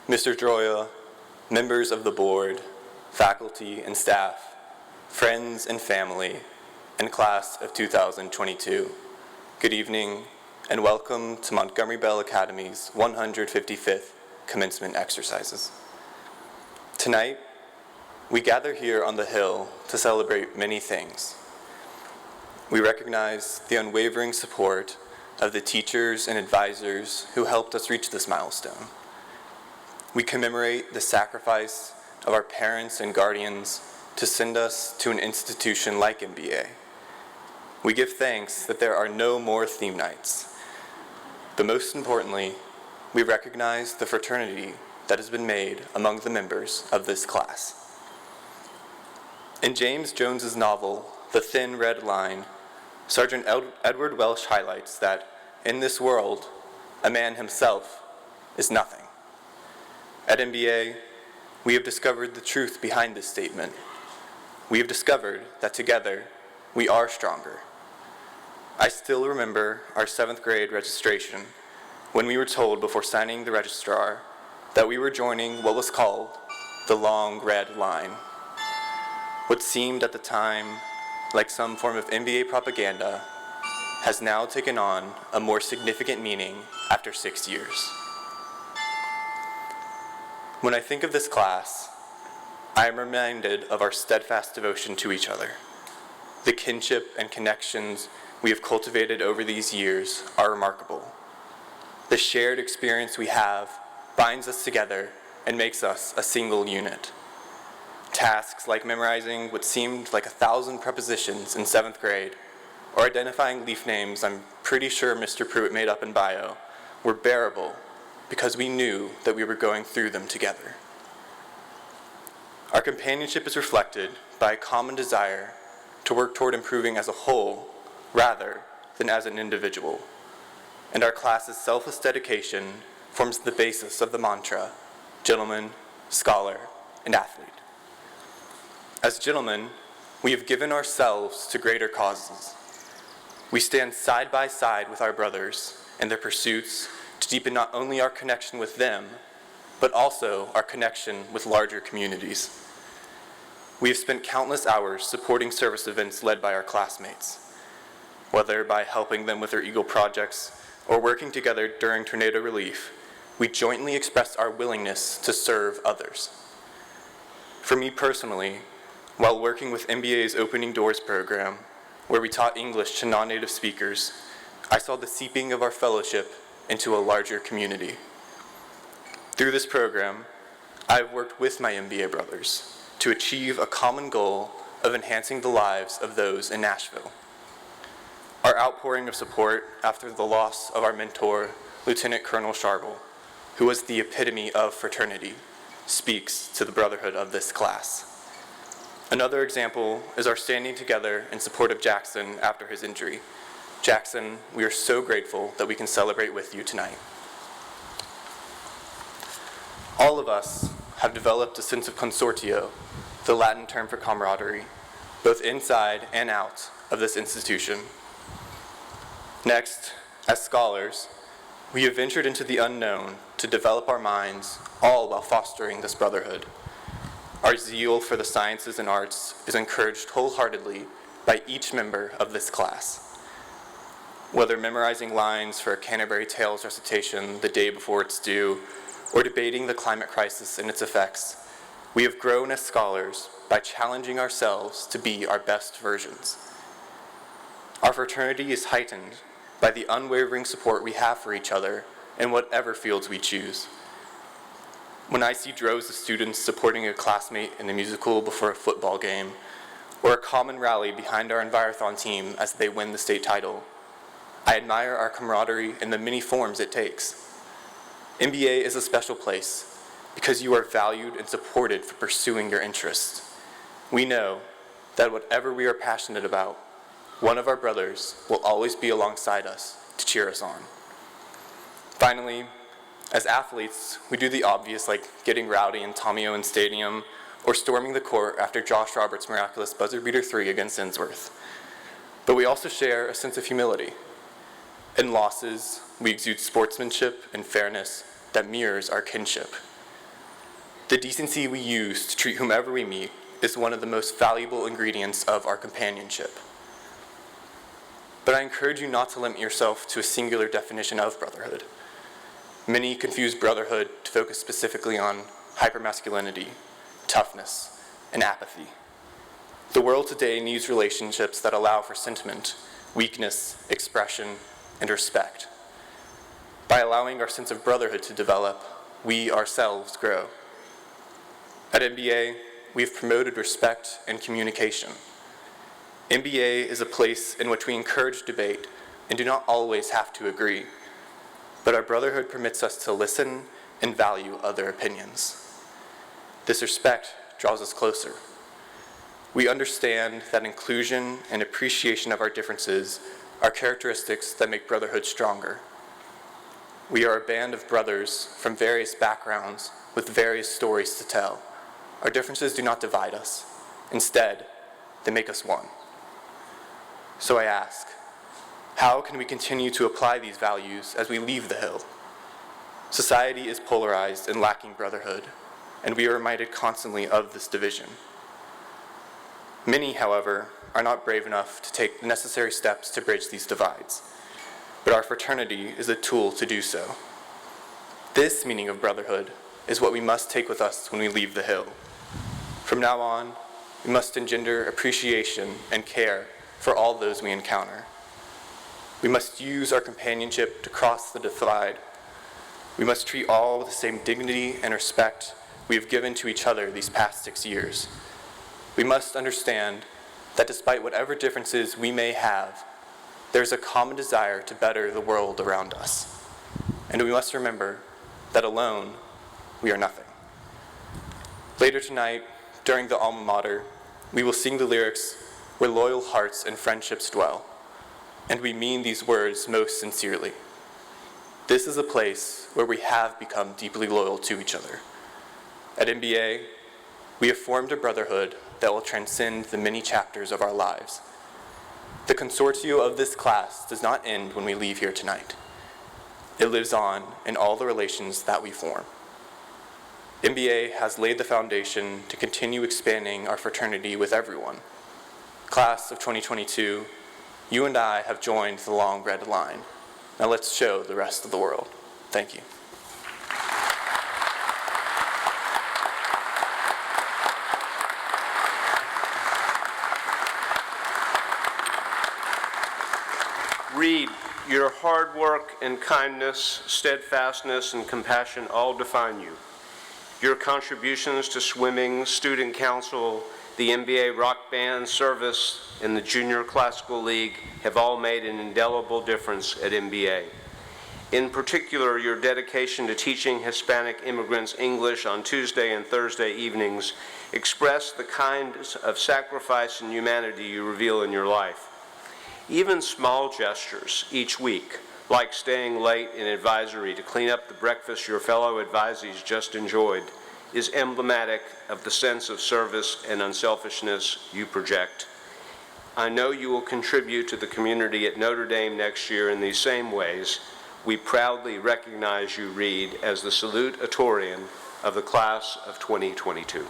Mr. Droya, members of the board, faculty and staff, friends and family, and class of 2022, good evening and welcome to Montgomery Bell Academy's 155th commencement exercises. Tonight, we gather here on the Hill to celebrate many things. We recognize the unwavering support of the teachers and advisors who helped us reach this milestone. We commemorate the sacrifice of our parents and guardians to send us to an institution like MBA. We give thanks that there are no more theme nights. But most importantly, we recognize the fraternity that has been made among the members of this class. In James Jones's novel, The Thin Red Line, Sergeant Edward Welsh highlights that in this world, a man himself is nothing. At MBA, we have discovered the truth behind this statement. We have discovered that together, we are stronger. I still remember our 7th grade registration when we were told before signing the registrar that we were joining what was called the Long Red Line. What seemed at the time like some form of MBA propaganda has now taken on a more significant meaning after 6 years. When I think of this class, I am reminded of our steadfast devotion to each other. The kinship and connections we have cultivated over these years are remarkable. The shared experience we have binds us together and makes us a single unit. Tasks like memorizing what seemed like 1,000 prepositions in 7th grade, or identifying leaf names I'm pretty sure Mr. Pruitt made up in bio, were bearable because we knew that we were going through them together. Our companionship is reflected by a common desire to work toward improving as a whole rather than as an individual. And our class's selfless dedication forms the basis of the mantra, gentleman, scholar, and athlete. As gentlemen, we have given ourselves to greater causes. We stand side by side with our brothers in their pursuits to deepen not only our connection with them, but also our connection with larger communities. We have spent countless hours supporting service events led by our classmates, whether by helping them with their Eagle projects or working together during tornado relief. We jointly express our willingness to serve others. For me personally, while working with MBA's Opening Doors program, where we taught English to non-native speakers, I saw the seeping of our fellowship into a larger community. Through this program, I have worked with my MBA brothers to achieve a common goal of enhancing the lives of those in Nashville. Our outpouring of support after the loss of our mentor, Lieutenant Colonel Sharble, who was the epitome of fraternity, speaks to the brotherhood of this class. Another example is our standing together in support of Jackson after his injury. Jackson, we are so grateful that we can celebrate with you tonight. All of us have developed a sense of consortio, the Latin term for camaraderie, both inside and out of this institution. Next, as scholars, we have ventured into the unknown to develop our minds, all while fostering this brotherhood. Our zeal for the sciences and arts is encouraged wholeheartedly by each member of this class. Whether memorizing lines for a Canterbury Tales recitation the day before it's due, or debating the climate crisis and its effects, we have grown as scholars by challenging ourselves to be our best versions. Our fraternity is heightened by the unwavering support we have for each other in whatever fields we choose. When I see droves of students supporting a classmate in a musical before a football game, or a common rally behind our Envirothon team as they win the state title, I admire our camaraderie in the many forms it takes. MBA is a special place because you are valued and supported for pursuing your interests. We know that whatever we are passionate about, one of our brothers will always be alongside us to cheer us on. Finally, as athletes, we do the obvious like getting rowdy in Tommy Owen Stadium or storming the court after Josh Roberts' miraculous buzzer beater 3 against Innsworth. But we also share a sense of humility. In losses, we exude sportsmanship and fairness that mirrors our kinship. The decency we use to treat whomever we meet is one of the most valuable ingredients of our companionship. But I encourage you not to limit yourself to a singular definition of brotherhood. Many confuse brotherhood to focus specifically on hypermasculinity, toughness, and apathy. The world today needs relationships that allow for sentiment, weakness, expression, and respect. By allowing our sense of brotherhood to develop, we ourselves grow. At MBA, we have promoted respect and communication. MBA is a place in which we encourage debate and do not always have to agree, but our brotherhood permits us to listen and value other opinions. This respect draws us closer. We understand that inclusion and appreciation of our differences are characteristics that make brotherhood stronger. We are a band of brothers from various backgrounds with various stories to tell. Our differences do not divide us. Instead, they make us one. So I ask, how can we continue to apply these values as we leave the Hill? Society is polarized and lacking brotherhood, and we are reminded constantly of this division. Many, however, are not brave enough to take the necessary steps to bridge these divides, but our fraternity is a tool to do so. This meaning of brotherhood is what we must take with us when we leave the Hill. From now on, we must engender appreciation and care for all those we encounter. We must use our companionship to cross the divide. We must treat all with the same dignity and respect we have given to each other these past 6 years. We must understand that despite whatever differences we may have, there is a common desire to better the world around us. And we must remember that alone, we are nothing. Later tonight, during the alma mater, we will sing the lyrics, "Where loyal hearts and friendships dwell," and we mean these words most sincerely. This is a place where we have become deeply loyal to each other. At MBA, we have formed a brotherhood that will transcend the many chapters of our lives. The consortio of this class does not end when we leave here tonight. It lives on in all the relations that we form. MBA has laid the foundation to continue expanding our fraternity with everyone. Class of 2022, you and I have joined the long red line. Now let's show the rest of the world. Thank you. Reid, your hard work and kindness, steadfastness, and compassion all define you. Your contributions to swimming, student council, the MBA rock band, service, and the Junior Classical League have all made an indelible difference at MBA. In particular, your dedication to teaching Hispanic immigrants English on Tuesday and Thursday evenings express the kind of sacrifice and humanity you reveal in your life. Even small gestures each week, like staying late in advisory to clean up the breakfast your fellow advisees just enjoyed, is emblematic of the sense of service and unselfishness you project. I know you will contribute to the community at Notre Dame next year in these same ways. We proudly recognize you, Reid, as the Salutatorian of the class of 2022.